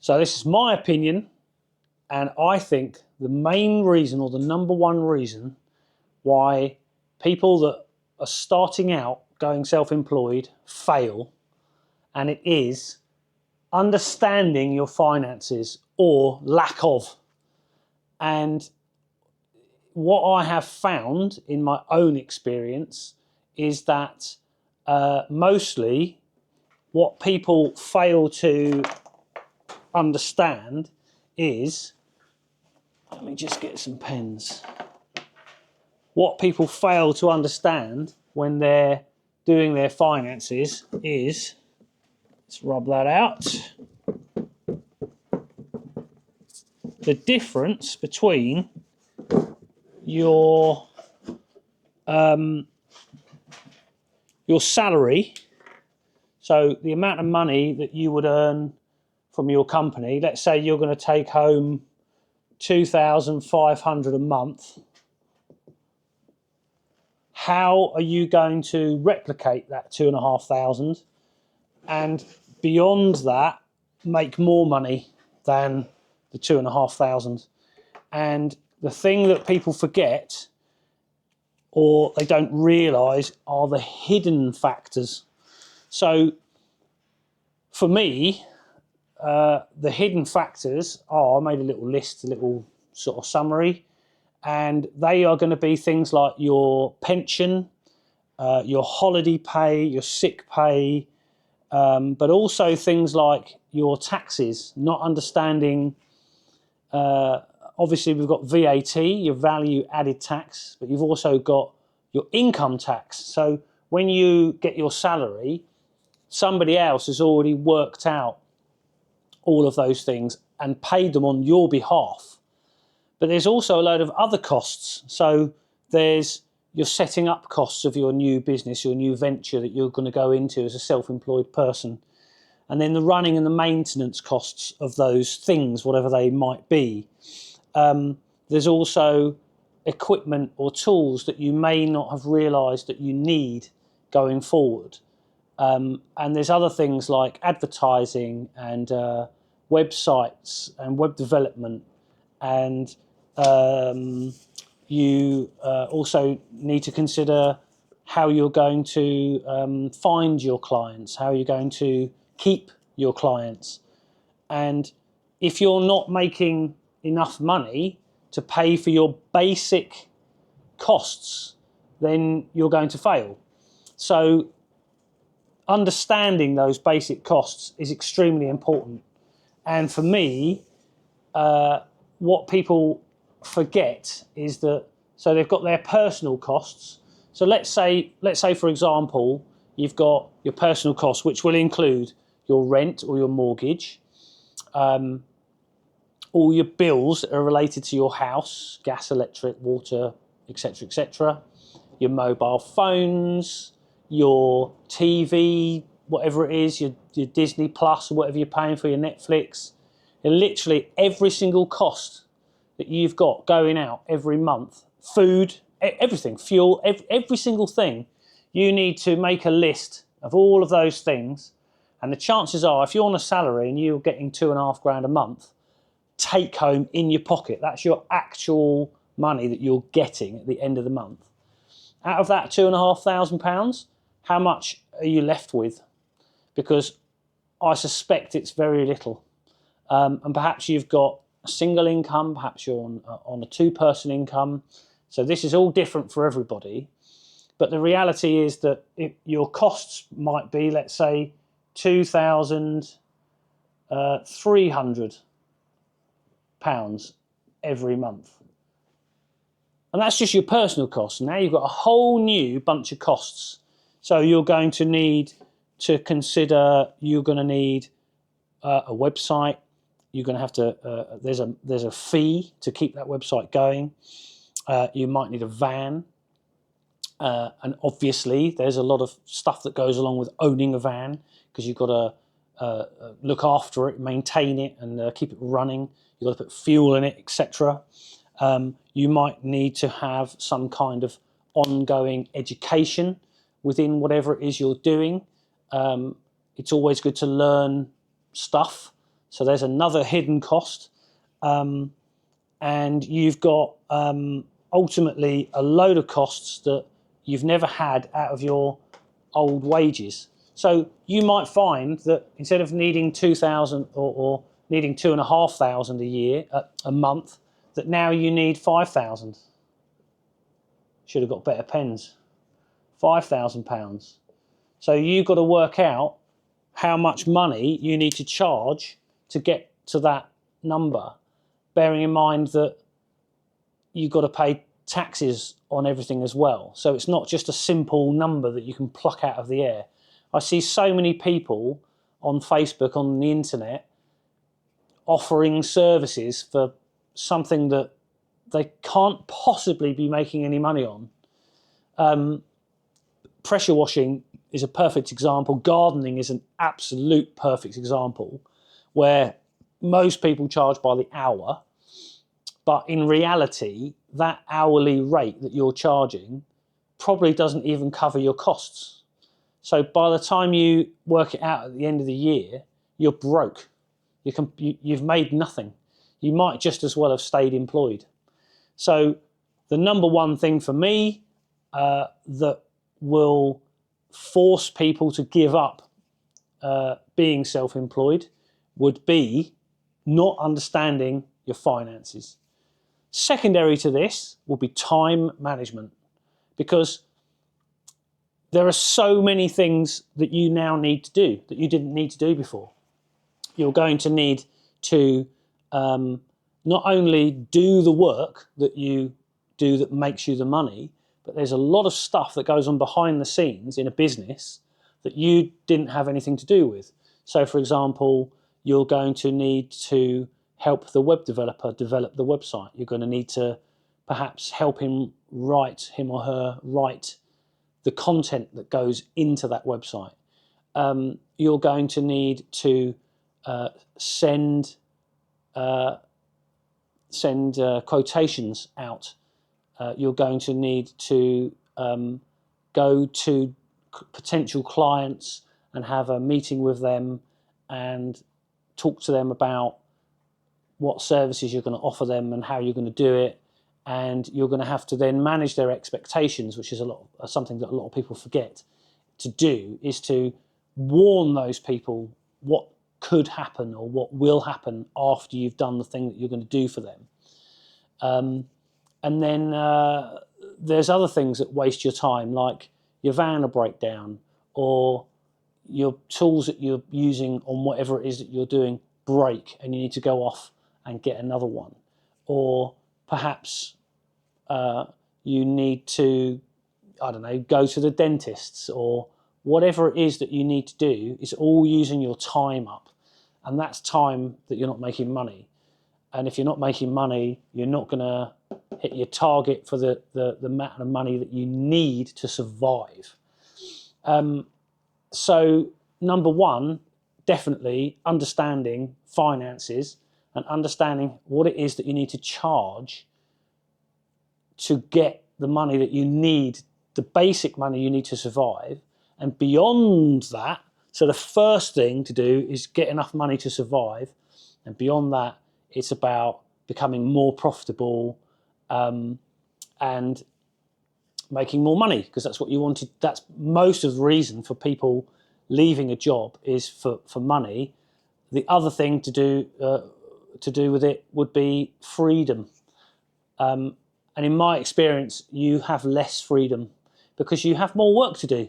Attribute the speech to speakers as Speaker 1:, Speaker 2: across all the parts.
Speaker 1: So this is my opinion, and I think the main reason, or the number one reason, why people that are starting out going self-employed fail, and it is understanding your finances or lack of. And what I have found in my own experience is that mostly what people fail to understand is, let me just get some pens. What people fail to understand when they're doing their finances is, let's rub that out, the difference between your salary, so the amount of money that you would earn from your company. Let's say you're going to take home $2,500 a month. How are you going to replicate that 2,500 and beyond that make more money than the 2,500? And the thing that people forget, or they don't realise, are the hidden factors. So for me, the hidden factors are, I made a little list, a little sort of summary, and they are going to be things like your pension, your holiday pay, your sick pay, but also things like your taxes, not understanding. Obviously, we've got VAT, your value added tax, but you've also got your income tax. So when you get your salary, somebody else has already worked out all of those things and paid them on your behalf. But there's also a load of other costs. So there's your setting up costs of your new business, your new venture that you're going to go into as a self-employed person. And then the running and the maintenance costs of those things, whatever they might be. There's also equipment or tools that you may not have realised that you need going forward. And there's other things like advertising and websites and web development. And you also need to consider how you're going to find your clients, how you're going to keep your clients. And if you're not making enough money to pay for your basic costs, then you're going to fail. So understanding those basic costs is extremely important. And for me, what people forget is that, so they've got their personal costs. So let's say for example, you've got your personal costs, which will include your rent or your mortgage, all your bills that are related to your house, gas, electric, water, etc., etc., your mobile phones, your TV, whatever it is, your Disney Plus, or whatever you're paying for, your Netflix. And literally every single cost that you've got going out every month, food, everything, fuel, every single thing, you need to make a list of all of those things. And the chances are, if you're on a salary and you're getting £2,500 a month, take home in your pocket, that's your actual money that you're getting at the end of the month. Out of that £2,500, how much are you left with? Because I suspect it's very little. And perhaps you've got a single income, perhaps you're on a two-person income. So this is all different for everybody. But the reality is that your costs might be, let's say, £2,300 every month. And that's just your personal costs. Now you've got a whole new bunch of costs. So you're going to need to consider, you're going to need a website. You're going to have to, there's a fee to keep that website going. You might need a van. And obviously there's a lot of stuff that goes along with owning a van, because you've got to look after it, maintain it, and keep it running. You've got to put fuel in it, etc. You might need to have some kind of ongoing education within whatever it is you're doing. It's always good to learn stuff. So there's another hidden cost. And you've got ultimately a load of costs that you've never had out of your old wages. So you might find that instead of needing 2,000 or needing 2,500 a year, a month, that now you need 5,000. Should have got better pens. £5,000. So you've got to work out how much money you need to charge to get to that number, bearing in mind that you've got to pay taxes on everything as well. So it's not just a simple number that you can pluck out of the air. I see so many people on Facebook, on the internet, offering services for something that they can't possibly be making any money on. Pressure washing is a perfect example. Gardening is an absolute perfect example, where most people charge by the hour, but in reality, that hourly rate that you're charging probably doesn't even cover your costs. So by the time you work it out at the end of the year, you're broke. You've made nothing. You might just as well have stayed employed. So the number one thing for me that will force people to give up being self-employed would be not understanding your finances. Secondary to this will be time management, because there are so many things that you now need to do that you didn't need to do before. You're going to need to not only do the work that you do that makes you the money, but there's a lot of stuff that goes on behind the scenes in a business that you didn't have anything to do with. So, for example, you're going to need to help the web developer develop the website. You're going to need to perhaps help him or her write the content that goes into that website. You're going to need to send quotations out. You're going to need to go to potential clients and have a meeting with them and talk to them about what services you're going to offer them and how you're going to do it. And you're going to have to then manage their expectations, which is something that a lot of people forget to do, is to warn those people what could happen or what will happen after you've done the thing that you're going to do for them. And then there's other things that waste your time, like your van will break down, or your tools that you're using on whatever it is that you're doing break and you need to go off and get another one. Or perhaps you need to, go to the dentist's, or whatever it is that you need to do. Is all using your time up. And that's time that you're not making money. And if you're not making money, you're not going to hit your target for the amount of money that you need to survive. So number one, definitely understanding finances and understanding what it is that you need to charge to get the money that you need, the basic money you need to survive. And beyond that, so the first thing to do is get enough money to survive. And beyond that, it's about becoming more profitable and making more money, because that's what you wanted. That's most of the reason for people leaving a job, is for money. The other thing to do with it would be freedom. And in my experience, you have less freedom because you have more work to do.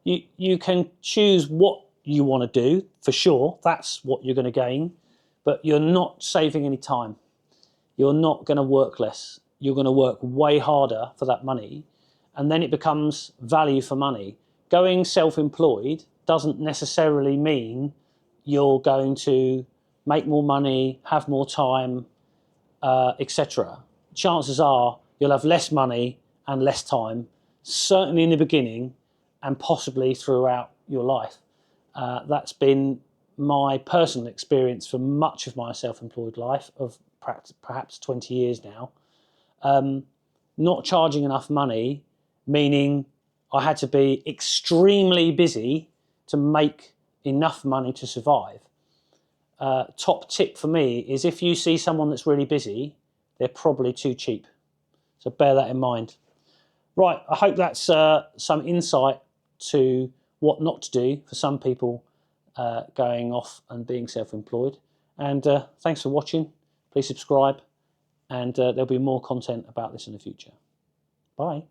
Speaker 1: You can choose what you want to do, for sure. That's what you're going to gain. But you're not saving any time. You're not going to work less. You're going to work way harder for that money. And then it becomes value for money. Going self-employed doesn't necessarily mean you're going to make more money, have more time, etc. Chances are you'll have less money and less time, certainly in the beginning and possibly throughout your life. That's been my personal experience for much of my self-employed life of perhaps 20 years now. Not charging enough money, meaning I had to be extremely busy to make enough money to survive. top tip for me is if you see someone that's really busy, they're probably too cheap. So bear that in mind. Right, I hope that's some insight to what not to do for some people going off and being self-employed. And thanks for watching. Please subscribe, and there'll be more content about this in the future. Bye.